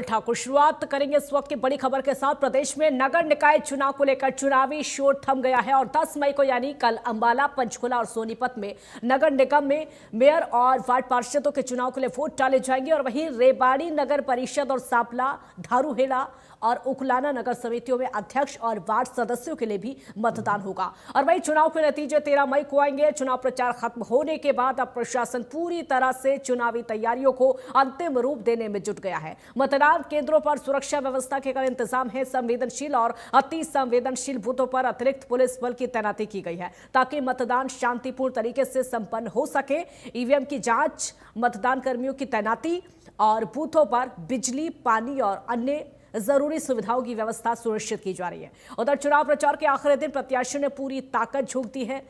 ठाकुर शुरुआत करेंगे इस वक्त की बड़ी खबर के साथ। प्रदेश में नगर निकाय चुनाव को लेकर चुनावी शोर थम गया है और 10 मई को यानी कल अंबाला, पंचकुला और सोनीपत में नगर निगम में मेयर और वार्ड पार्षदों के चुनाव के लिए वोट डाले जाएंगे और वहीं रेवाड़ी नगर परिषद और सांपला, धारूहेड़ा और उकलाना नगर समितियों में अध्यक्ष और वार्ड सदस्यों के लिए भी मतदान होगा। और वहीं चुनाव के नतीजे 13 मई को आएंगे। चुनाव प्रचार खत्म होने के बाद अब प्रशासन पूरी तरह से चुनावी तैयारियों को अंतिम रूप देने में जुट गया है। मतदान केंद्रों पर सुरक्षा व्यवस्था के कड़े इंतजाम है। संवेदनशील और अति संवेदनशील बूथों पर अतिरिक्त पुलिस बल की तैनाती की गई है ताकि मतदान शांतिपूर्ण तरीके से संपन्न हो सके। ईवीएम की जांच, मतदान कर्मियों की तैनाती और बूथों पर बिजली, पानी और अन्य जरूरी सुविधाओं की व्यवस्था सुनिश्चित की जा रही है। उधर चुनाव प्रचार के आखिरी दिन प्रत्याशियों ने पूरी ताकत झोंक दी है।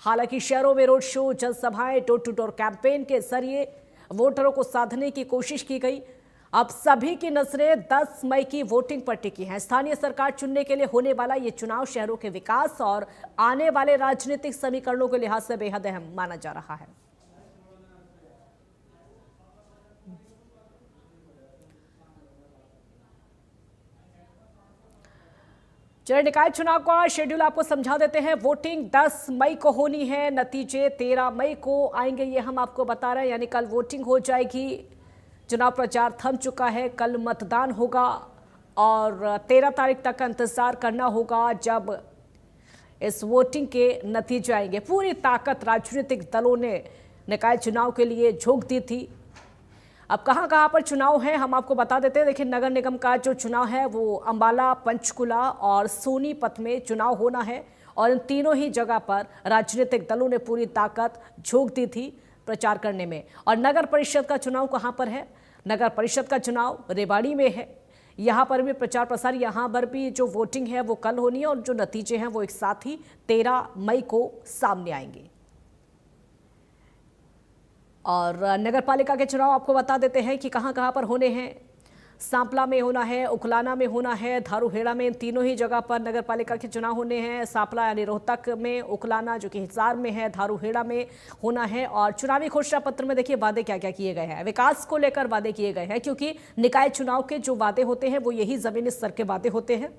हालांकि शहरों में रोड शो, जनसभाएं, डोर टू डोर कैंपेन के जरिए वोटरों को साधने की कोशिश की गई। अब सभी की नजरें 10 मई की वोटिंग पर टिकी हैं। स्थानीय सरकार चुनने के लिए होने वाला ये चुनाव शहरों के विकास और आने वाले राजनीतिक समीकरणों के लिहाज से बेहद अहम माना जा रहा है। चलिए निकाय चुनाव का शेड्यूल आपको समझा देते हैं। वोटिंग 10 मई को होनी है, नतीजे 13 मई को आएंगे, ये हम आपको बता रहे हैं। यानी कल वोटिंग हो जाएगी। चुनाव प्रचार थम चुका है, कल मतदान होगा और 13 तारीख तक का इंतजार करना होगा जब इस वोटिंग के नतीजे आएंगे। पूरी ताकत राजनीतिक दलों ने निकाय चुनाव के लिए झोंक दी थी। अब कहां कहां पर चुनाव है हम आपको बता देते हैं। देखिए, नगर निगम का जो चुनाव है वो अंबाला, पंचकुला और सोनीपत में चुनाव होना है और इन तीनों ही जगह पर राजनीतिक दलों ने पूरी ताकत झोंक दी थी प्रचार करने में। और नगर परिषद का चुनाव कहां पर है? नगर परिषद का चुनाव रेवाड़ी में है। यहां पर भी प्रचार प्रसार, यहां पर भी जो वोटिंग है वो कल होनी है और जो नतीजे हैं वो एक साथ ही 13 मई को सामने आएंगे। और नगर पालिका के चुनाव आपको बता देते हैं कि कहां कहां पर होने हैं। सांपला में होना है, उकलाना में होना है, धारूहेड़ा में, इन तीनों ही जगह पर नगर पालिका के चुनाव होने हैं। सांपला यानी रोहतक में, उकलाना जो कि हिसार में है, धारूहेड़ा में होना है। और चुनावी घोषणा पत्र में देखिए वादे क्या क्या किए गए हैं। विकास को लेकर वादे किए गए हैं क्योंकि निकाय चुनाव के जो वादे होते हैं वो यही जमीनी स्तर के वादे होते हैं।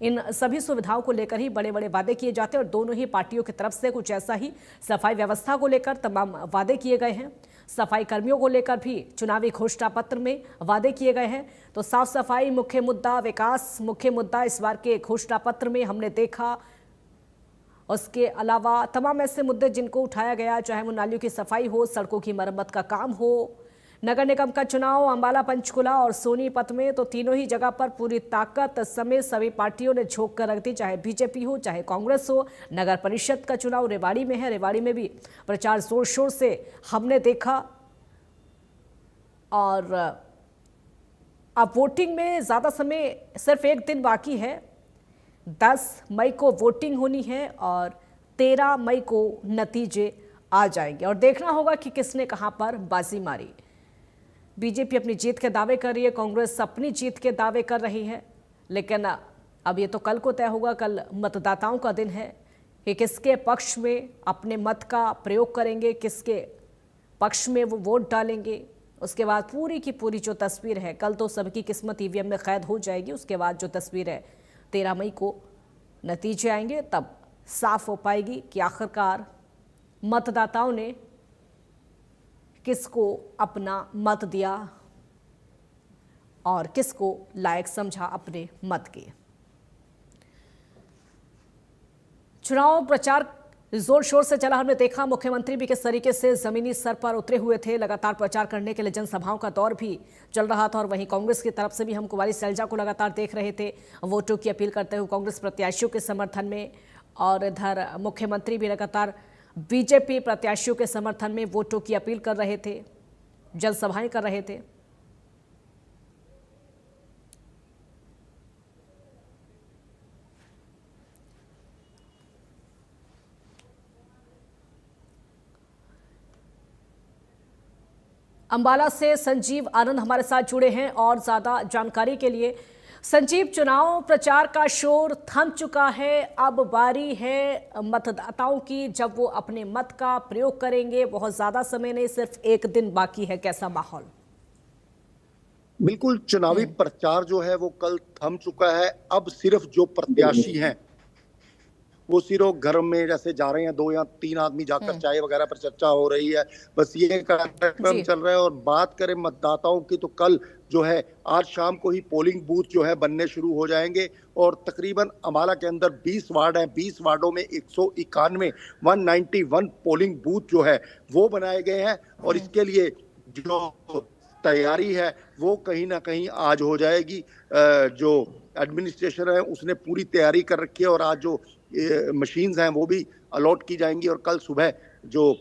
इन सभी सुविधाओं को लेकर ही बड़े बड़े वादे किए जाते हैं और दोनों ही पार्टियों की तरफ से कुछ ऐसा ही सफाई व्यवस्था को लेकर तमाम वादे किए गए हैं। सफाई कर्मियों को लेकर भी चुनावी घोषणा पत्र में वादे किए गए हैं। तो साफ सफाई मुख्य मुद्दा, विकास मुख्य मुद्दा इस बार के घोषणा पत्र में हमने देखा। उसके अलावा तमाम ऐसे मुद्दे जिनको उठाया गया, चाहे वो नालियों की सफाई हो, सड़कों की मरम्मत का काम हो। नगर निगम का चुनाव अंबाला, पंचकुला और सोनीपत में, तो तीनों ही जगह पर पूरी ताकत समेत सभी पार्टियों ने झोंक कर रख दी, चाहे बीजेपी हो चाहे कांग्रेस हो। नगर परिषद का चुनाव रेवाड़ी में है, रेवाड़ी में भी प्रचार जोर शोर से हमने देखा। और अब वोटिंग में ज्यादा समय, सिर्फ एक दिन बाकी है। 10 मई को वोटिंग होनी है और 13 मई को नतीजे आ जाएंगे और देखना होगा कि किसने कहां पर बाजी मारी। बीजेपी अपनी जीत के दावे कर रही है, कांग्रेस अपनी जीत के दावे कर रही है, लेकिन अब ये तो कल को तय होगा। कल मतदाताओं का दिन है कि किसके पक्ष में अपने मत का प्रयोग करेंगे, किसके पक्ष में वो वोट डालेंगे। उसके बाद पूरी की पूरी जो तस्वीर है, कल तो सबकी किस्मत ईवीएम में कैद हो जाएगी। उसके बाद जो तस्वीर है 13 मई को नतीजे आएंगे, तब साफ हो पाएगी कि आखिरकार मतदाताओं ने किसको अपना मत दिया और किसको लायक समझा अपने मत के। चुनाव प्रचार जोर शोर से चला, हमने देखा। मुख्यमंत्री भी किस तरीके से जमीनी स्तर पर उतरे हुए थे, लगातार प्रचार करने के लिए जनसभाओं का दौर भी चल रहा था। और वहीं कांग्रेस की तरफ से भी हम कुमारी सैलजा को लगातार देख रहे थे वोटों की अपील करते हुए कांग्रेस प्रत्याशियों के समर्थन में। और इधर मुख्यमंत्री भी लगातार बीजेपी प्रत्याशियों के समर्थन में वोटों की अपील कर रहे थे, जनसभाएं कर रहे थे। अंबाला से संजीव आनंद हमारे साथ जुड़े हैं और ज्यादा जानकारी के लिए। संजीव, चुनाव प्रचार का शोर थम चुका है, अब बारी है मतदाताओं की जब वो अपने मत का प्रयोग करेंगे। बहुत ज्यादा समय नहीं, सिर्फ एक दिन बाकी है, कैसा माहौल? बिल्कुल, चुनावी प्रचार जो है वो कल थम चुका है। अब सिर्फ जो प्रत्याशी हैं वो सिर्फ घर में जैसे जा रहे हैं, 2 या 3 आदमी जाकर चाय वगैरह पर चर्चा हो रही है, बस ये कार्यक्रम जी। चल रहा है। और बात करें मतदाताओं की तो कल जो है आज शाम को ही पोलिंग बूथ जो है बनने शुरू हो जाएंगे और तकरीबन अम्बाला के अंदर 20 वार्ड हैं, 20 वार्डों में 191 191 पोलिंग बूथ जो है वो बनाए गए हैं और इसके लिए जो तैयारी है वो कहीं ना कहीं आज हो जाएगी। जो एडमिनिस्ट्रेशन है उसने पूरी तैयारी कर रखी है और आज जो मशीन्स हैं वो भी अलॉट की जाएंगी और कल सुबह जो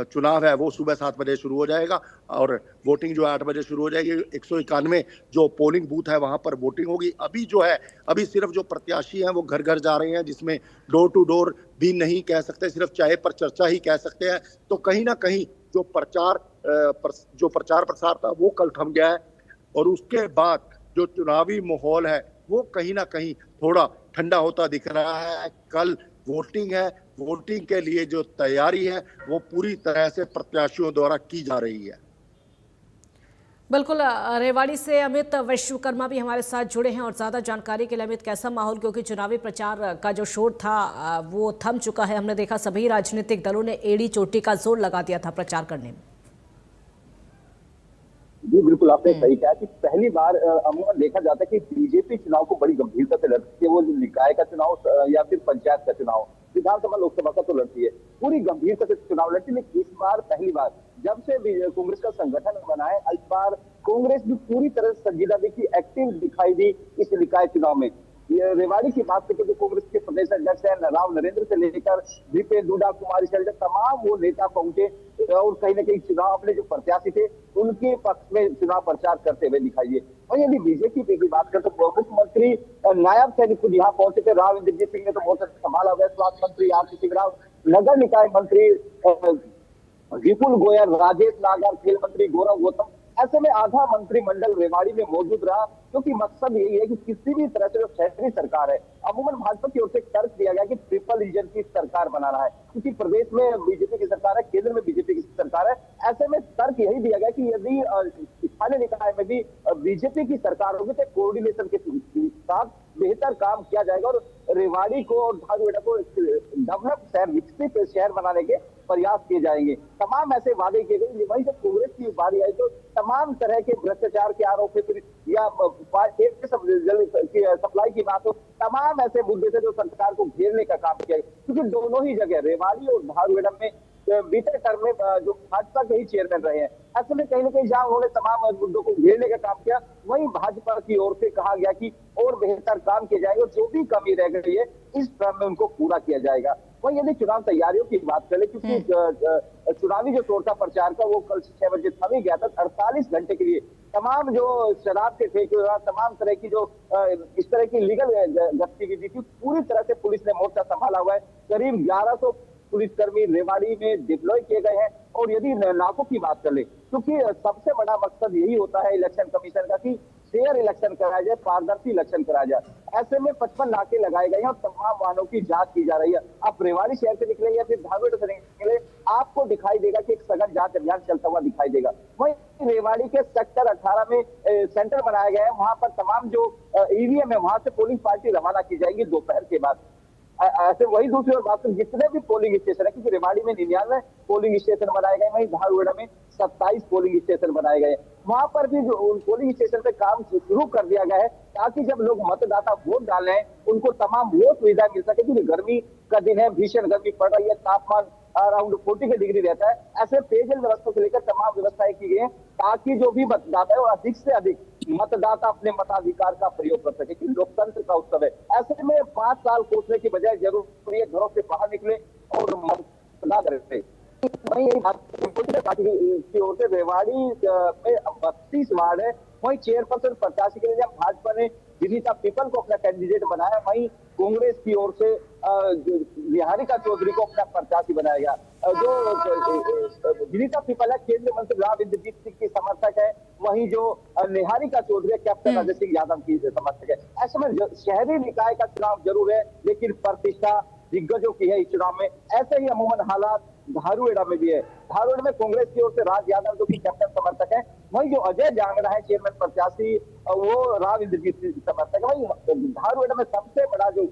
चुनाव है वो सुबह 7 बजे शुरू हो जाएगा और वोटिंग जो है 8 बजे शुरू हो जाएगी। 191 जो पोलिंग बूथ है वहां पर वोटिंग होगी। अभी जो है अभी सिर्फ जो प्रत्याशी हैं वो घर घर जा रहे हैं, जिसमें डोर टू डोर भी नहीं कह सकते, सिर्फ चाय पर चर्चा ही कह सकते हैं। तो कहीं ना कहीं जो प्रचार प्रसार था वो कल थम गया है और उसके बाद जो चुनावी माहौल है वो कहीं ना कहीं थोड़ा ठंडा होता दिख रहा है। कल वोटिंग है, वोटिंग के लिए जो तैयारी है वो पूरी तरह से प्रत्याशियों द्वारा की जा रही है। बिल्कुल, रेवाड़ी से अमित विश्वकर्मा भी हमारे साथ जुड़े हैं और ज़्यादा जानकारी के लिए अमित, कैसा माहौल, क्योंकि चुनावी प्रचार का जो शोर था वो थम चुका है। हमने देखा सभी राजनीतिक दलों ने एड़ी चोटी का जोर लगा दिया था प्रचार करने में। जी बिल्कुल, आपने सही कहा कि पहली बार अमूमन देखा जाता है कि बीजेपी चुनाव को बड़ी गंभीरता से लड़ती है। वो निकाय का चुनाव या फिर पंचायत का चुनाव, विधानसभा लोकसभा का तो लड़ती है, पूरी गंभीरता से चुनाव लड़ती है। लेकिन इस बार पहली बार जब से कांग्रेस का संगठन बना है, इस बार कांग्रेस भी पूरी तरह से संजीदा दिखी, एक्टिव दिखाई दी इस निकाय चुनाव में। रेवाड़ी की बात करते तो कांग्रेस के प्रदेश अध्यक्ष है राव नरेंद्र से लेकर दीपेंद्र हुड्डा, कुमारी शैलजा, तमाम वो नेता पहुंचे और कहीं ना कहीं चुनाव अपने जो प्रत्याशी थे उनके पक्ष में चुनाव प्रचार करते हुए दिखाई दिए। और यदि बीजेपी की बात करते तो मुख्यमंत्री नायब सैनिक खुद यहाँ पहुंचे थे। राव इंद्रजीत सिंह ने तो मोर्चा संभाला हुआ है, स्वास्थ्य मंत्री आरती सिंह राव, नगर निकाय मंत्री विपुल गोयल, राजेश नागर, खेल मंत्री गौरव गौतम, ऐसे में आधा मंत्रिमंडल रेवाड़ी में मौजूद रहा। क्योंकि मकसद यही है कि किसी भी तरह से जो शहरी सरकार है, अमूमन भाजपा की ओर से तर्क दिया गया कि ट्रिपल इंजन की सरकार बना रहा है, क्योंकि प्रदेश में बीजेपी की सरकार है, केंद्र में बीजेपी की सरकार है। ऐसे में तर्क यही दिया गया कि यदि स्थानीय निकाय में भी बीजेपी की सरकार होगी तो कोऑर्डिनेशन के साथ बेहतर काम किया जाएगा और रेवाड़ी को और धारूहेड़ा को डेवलप शहर, विकसित शहर बनाने के प्रयास किए जाएंगे। तमाम ऐसे वादे किए गए। वहीं जब कांग्रेस की बारी आई तो तमाम तरह के भ्रष्टाचार के आरोप या सप्लाई की बात हो, तमाम ऐसे मुद्दे थे जो सरकार को घेरने का काम किया। क्योंकि दोनों ही जगह रेवाड़ी और धारूहेड़ा में बीते टर्म में जो भाजपा के ही चेयरमैन रहे हैं, ऐसे में कहीं ना कहीं जहां उन्होंने तमाम मुद्दों को घेरने का काम किया, वहीं भाजपा की ओर से कहा गया कि और बेहतर काम किया जाएगा और जो भी कमी रह गई है इस टर्म में उनको पूरा किया जाएगा। वहीं यदि चुनाव तैयारियों की बात करें, क्योंकि चुनावी जो तौर था प्रचार का वो कल 6 बजे थम ही गया था। 48 घंटे के लिए तमाम जो शराब के ठेके, तमाम तरह की जो इस तरह की लीगल गतिविधि थी, पूरी तरह से पुलिस ने मोर्चा संभाला हुआ है। करीब 1100 पुलिसकर्मी रेवाड़ी में डिप्लॉय किए गए हैं। और यदि नाकों की बात कर ले, क्योंकि सबसे बड़ा मकसद यही होता है इलेक्शन कमीशन का कि फेयर इलेक्शन कराया जाए, पारदर्शी इलेक्शन कराया जाए। ऐसे में 55 नाके लगाए गए हैं और तमाम वाहनों की जांच की जा रही है। आप रेवाड़ी शहर से निकले या फिर धारूहेड़ा से निकले, आपको दिखाई देगा कि एक सघन जांच अभियान चलता हुआ दिखाई देगा। वहीं रेवाड़ी के सेक्टर 18 में सेंटर बनाया गया है, वहां पर तमाम जो ईवीएम है वहां से पोलिंग पार्टी रवाना की जाएगी दोपहर के बाद। ऐसे वही दूसरी ओर बात करें, जितने भी पोलिंग स्टेशन है, क्योंकि रेवाड़ी में 99 पोलिंग स्टेशन बनाए गए, वहीं धारूहेड़ा में 27 पोलिंग स्टेशन बनाए गए, वहां पर भी जो पोलिंग स्टेशन पे काम शुरू कर दिया गया है ताकि जब लोग मतदाता वोट डालें उनको तमाम वो सुविधा मिल सके। क्योंकि गर्मी का दिन है, भीषण गर्मी पड़ रही है, तापमान अराउंड 40 डिग्री रहता है। ऐसे पेयजल व्यवस्था से लेकर तमाम व्यवस्थाएं की गई है ताकि जो भी मतदाता है वो अधिक से अधिक मतदाता अपने मताधिकार का प्रयोग कर सके, कि लोकतंत्र का उत्सव है। ऐसे में 5 साल कोसने की बजाय जरूरी है घरों से बाहर निकले और मतदान करें। वहीं पार्टी की ओर से रेवाड़ी में 32 वार्ड है, वहीं चेयरपर्सन प्रत्याशी के लिए भाजपा ने विनीता पीपल को अपना कैंडिडेट बनाया, वहीं कांग्रेस की ओर से निहारिका चौधरी को अपना प्रत्याशी बनाया गया। जो विनीता पीपल है केंद्रीय मंत्री राव इंद्रजीत सिंह की समर्थक है, वहीं जो निहारिका चौधरी है कैप्टन अजय सिंह यादव की समर्थक है। ऐसे में शहरी निकाय का चुनाव जरूर है लेकिन प्रतिष्ठा दिग्गजों की है इस चुनाव में। ऐसे ही अमूमन हालात धारूहेड़ा में भी है। धारूहेड़ा में कांग्रेस की ओर से राज यादव जो कि कैप्टन समर्थक है, वही जो अजय जांगड़ा है चेयरमैन प्रत्याशी, वो राव इंद्रजीत सिंह समर्थक है। वही धारवाड़ में सबसे बड़ा जो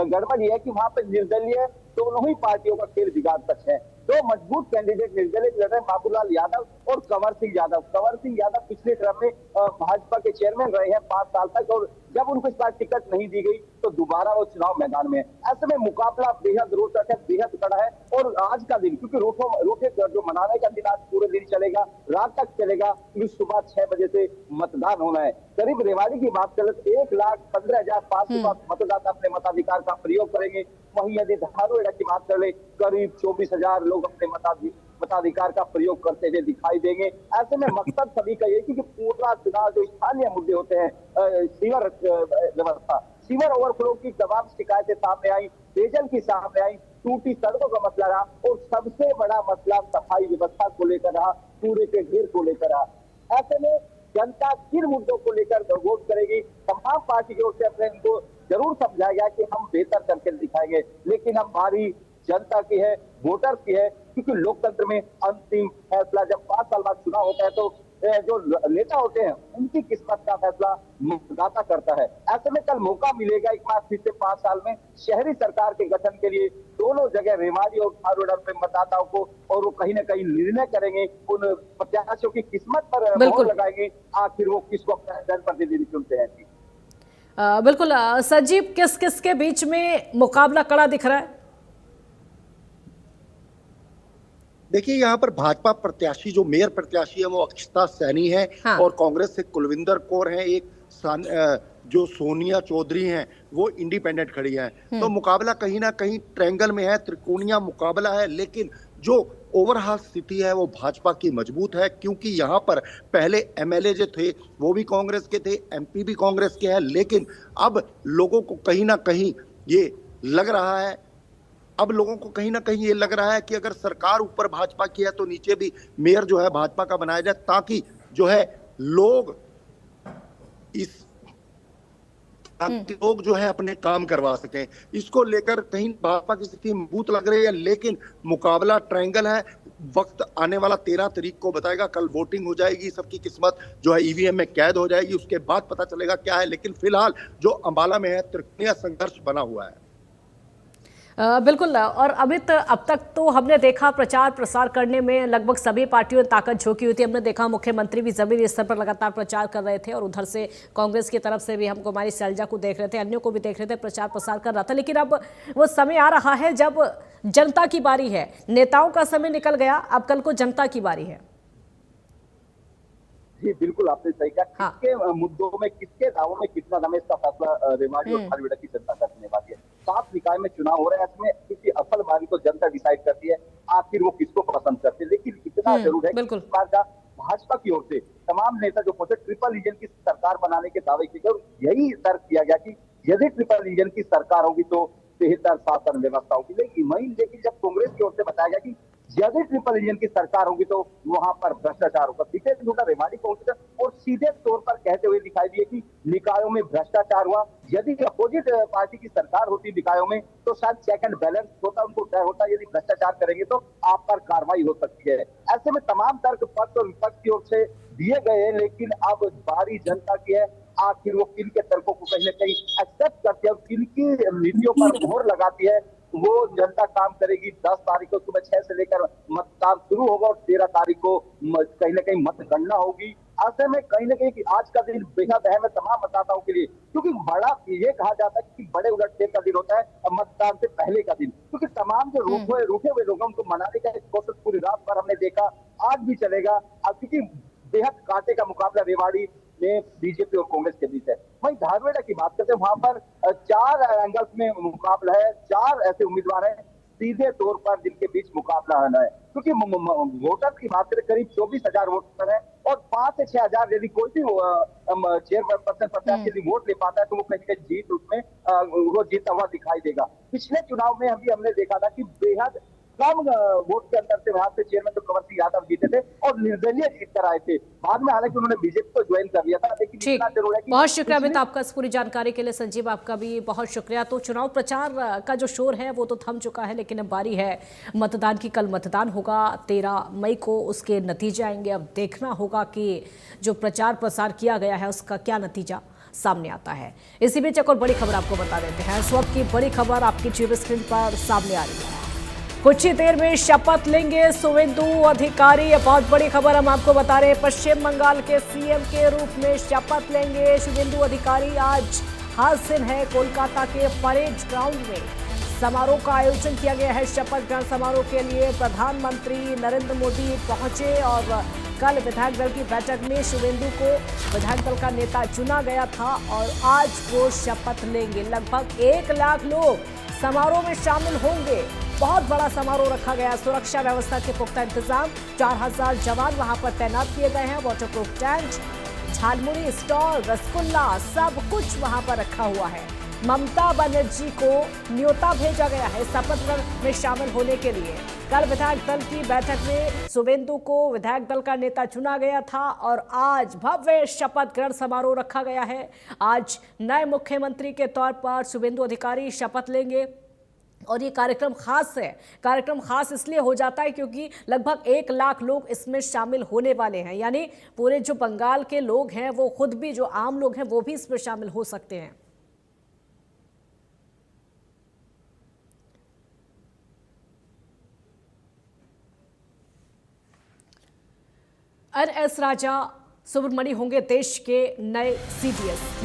गड़बड़ ये है कि वहां पर निर्दलीय दोनों ही पार्टियों का खेल बिगाड़ तक है। दो मजबूत कैंडिडेट निर्दलीय लड़ रहे हैं, बाबूलाल यादव और कंवर सिंह यादव। कंवर सिंह यादव पिछले टर्म में भाजपा के चेयरमैन रहे हैं 5 साल तक, और जब उनको इस बार टिकट नहीं दी गई तो दोबारा वो चुनाव मैदान में है। ऐसे में मुकाबला बेहद रोचक है, बेहद कड़ा है। और आज का दिन, क्योंकि रोटे जो मनाने का दिन आज पूरे दिन चलेगा, रात तक चलेगा, क्योंकि सुबह 6 बजे से मतदान होना है। करीब रेवाड़ी की बात करें तो 1,15,500 मतदाता अपने मताधिकार का प्रयोग करेंगे। वहीं यदि धारवाड़ की बात करें, करीब 24,000 लोग अपने मताधिकार का प्रयोग करते हुए दिखाई देंगे। ऐसे में मकसद सभी का ये कि पूरा चुनाव जो स्थानीय मुद्दे होते हैं, सीवर व्यवस्था, सीवर ओवरफ्लो की तमाम शिकायतें सामने आई, पेयजल की सामने आई, टूटी सड़कों का मसला रहा, और सबसे बड़ा मसला सफाई व्यवस्था को लेकर रहा, कूड़े के ढेर को लेकर रहा। ऐसे में जनता किन मुद्दों को लेकर वोट करेगी, तमाम पार्टी की ओर से अपने इनको जरूर समझाया गया कि हम बेहतर करके दिखाएंगे, लेकिन हम बारी जनता की है, वोटर की है, क्योंकि लोकतंत्र में अंतिम फैसला जब 5 साल बाद चुनाव होता है तो जो नेता होते हैं उनकी किस्मत का फैसला मतदाता करता है। ऐसे में कल मौका मिलेगा एक बार फिर से 5 साल में शहरी सरकार के गठन के लिए दोनों जगह रेवाड़ी और धारवाड़ में मतदाताओं को, और वो कहीं ना कहीं निर्णय करेंगे, उन प्रत्याशियों की किस्मत पर मोहर लगाएंगे, आखिर वो किसको अपना जनप्रतिनिधि चुनते हैं। बिल्कुल सजीव, किस किस के बीच में मुकाबला कड़ा दिख रहा है? देखिए, यहाँ पर भाजपा प्रत्याशी जो मेयर प्रत्याशी है वो अक्षता सैनी है, हाँ। और कांग्रेस से कुलविंदर कौर है, एक जो सोनिया चौधरी हैं वो इंडिपेंडेंट खड़ी हैं। तो मुकाबला कहीं ना कहीं ट्रायंगल में है, त्रिकोणीय मुकाबला है, लेकिन जो ओवरऑल स्थिति है वो भाजपा की मजबूत है, क्योंकि यहाँ पर पहले एमएलए जो थे वो भी कांग्रेस के थे, एमपी भी कांग्रेस के हैं, लेकिन अब लोगों को कहीं ना कहीं ये लग रहा है, ये लग रहा है कि अगर सरकार ऊपर भाजपा की है तो नीचे भी मेयर जो है भाजपा का बनाया जाए, ताकि जो है लोग जो है अपने काम करवा सकें। इसको लेकर कहीं भाजपा की स्थिति मजबूत लग रही है, लेकिन मुकाबला ट्रायंगल है। वक्त आने वाला 13 तारीख को बताएगा। कल वोटिंग हो जाएगी, सबकी किस्मत जो है ईवीएम में कैद हो जाएगी, उसके बाद पता चलेगा क्या है। लेकिन फिलहाल जो अंबाला में है त्रिकोणीय संघर्ष बना हुआ है। बिल्कुल, और अब तक तो हमने देखा प्रचार प्रसार करने में लगभग सभी पार्टियों ने ताकत झोंकी हुई थी। हमने देखा मुख्यमंत्री भी जमीनी स्तर पर लगातार प्रचार कर रहे थे, और उधर से कांग्रेस की तरफ से भी हम कुमारी सैलजा को देख रहे थे, अन्यों को भी देख रहे थे, प्रचार प्रसार कर रहा था। लेकिन अब वो समय आ रहा है जब जनता की बारी है। नेताओं का समय निकल गया, अब कल को जनता की बारी है। जी बिल्कुल, आपने सही कहा। हाँ। किसके मुद्दों में, किसके दावों में कितना दम है, इसका फैसला रेवाड़ी और धारवाड़ की जनता करने वाली है। 7 निकाय में चुनाव हो रहे हैं, इसमें किसी असल बारी तो जनता डिसाइड करती है आखिर वो किसको पसंद करते हैं। लेकिन इतना जरूर है कि इस बार का भाजपा की ओर से तमाम नेता जो पहुंचे, ट्रिपल इंजन की सरकार बनाने के दावे किए, और यही तर्क किया गया कि यदि ट्रिपल इंजन की सरकार होगी तो बेहतर शासन व्यवस्था होगी। लेकिन जब कांग्रेस की ओर से बताया गया कि यदि ट्रिपल इंजन की सरकार होगी तो वहां पर भ्रष्टाचार होगा, दिखे रेवाड़ी पहुंचे और सीधे तौर पर कहते हुए दिखाई दिए कि निकायों में भ्रष्टाचार हुआ। यदि अपोजिट पार्टी की सरकार होती निकायों में तो शायद चेक एंड बैलेंस होता, उनको डर होता यदि भ्रष्टाचार करेंगे तो आप पर कार्रवाई हो सकती है। ऐसे में तमाम तर्क पक्ष और विपक्ष की ओर से दिए गए, लेकिन अब बारी जनता की है। आखिर वो किन के तर्कों को कहीं न कहीं एक्सेप्ट करती है, किन की नीतियों पर मोहर लगाती है, वो जनता काम करेगी। 10 तारीख को सुबह 6 से लेकर मतदान शुरू होगा, और 13 तारीख को कहीं ना कहीं मतगणना होगी। ऐसे में कहीं ना कहीं आज का दिन बेहद अहम है तमाम मतदाताओं के लिए, क्योंकि बड़ा ये कहा जाता है कि बड़े उलटफेर का दिन होता है मतदान से पहले का दिन, क्योंकि तमाम जो रूठे हुए लोगों को मनाने का एक कोशिश पूरी रात भर हमने देखा, आज भी चलेगा, क्योंकि बेहद कांटे का मुकाबला रेवाड़ी में बीजेपी और कांग्रेस के बीच है। वहीं धारवाड़ की बात करते हैं, वहां पर 4 एंगल्स में मुकाबला है, 4 ऐसे उम्मीदवार हैं सीधे तौर पर जिनके बीच मुकाबला होना है। क्योंकि वोटर की बात करें, करीब 24,000 वोटर है, और 5 से 6,000 यदि कोई भी चेयरपर्सन प्रत्याशी यदि वोट ले पाता है तो वो कहीं ना जीत उसमें वो जीता हुआ दिखाई देगा। पिछले चुनाव में हमने देखा था कि बेहद कम वोट के अंतर से वहां से चेयरमैन तो कंवर सिंह यादव जीते थे और निर्दलीय जीत कर आए थे। बाद में हालांकि उन्होंने बीजेपी को ज्वाइन कर लिया था, लेकिन ठीक, इतना जरूर है कि बहुत शुक्रिया अमित आपका इस पूरी जानकारी के लिए। संजीव आपका भी बहुत शुक्रिया। तो चुनाव प्रचार का जो शोर है वो तो थम चुका है, लेकिन अब बारी है मतदान की। कल मतदान होगा 13 मई को, उसके नतीजे आएंगे। अब देखना होगा कि जो प्रचार प्रसार किया गया है उसका क्या नतीजा सामने आता है। इसी बीच एक और बड़ी खबर आपको बता देते हैं। इस वक्त की बड़ी खबर आपकी टीवी स्क्रीन पर सामने आ रही है। कुछ ही देर में शपथ लेंगे शुवेंदु अधिकारी। ये बहुत बड़ी खबर हम आपको बता रहे हैं। पश्चिम बंगाल के सीएम के रूप में शपथ लेंगे शुवेंदु अधिकारी। आज हासिल है कोलकाता के परेड ग्राउंड में समारोह का आयोजन किया गया है। शपथ ग्रहण समारोह के लिए प्रधानमंत्री नरेंद्र मोदी पहुंचे और कल विधायक दल की बैठक में शुवेंदु को विधायक दल का नेता चुना गया था और आज वो शपथ लेंगे। लगभग 1 लाख लोग समारोह में शामिल होंगे। बहुत बड़ा समारोह रखा गया। सुरक्षा व्यवस्था के पुख्ता इंतजाम, 4000 जवान वहां पर तैनात किए गए हैं। Waterproof tent, jhalmuri stall, rasgulla, सब कुछ वहां पर रखा हुआ है। ममता बनर्जी को न्योता भेजा गया है शपथ ग्रहण में शामिल होने के लिए। कल विधायक दल की बैठक में शुवेंदु को विधायक दल का नेता चुना गया था और आज भव्य शपथ ग्रहण समारोह रखा गया है। आज नए मुख्यमंत्री के तौर पर शुवेंदु अधिकारी शपथ लेंगे और ये कार्यक्रम खास है। कार्यक्रम खास इसलिए हो जाता है क्योंकि लगभग 1 लाख लोग इसमें शामिल होने वाले हैं। यानी पूरे जो बंगाल के लोग हैं, वो खुद भी, जो आम लोग हैं, वो भी इसमें शामिल हो सकते हैं। NS राजा सुब्रमण्य होंगे देश के नए CDS।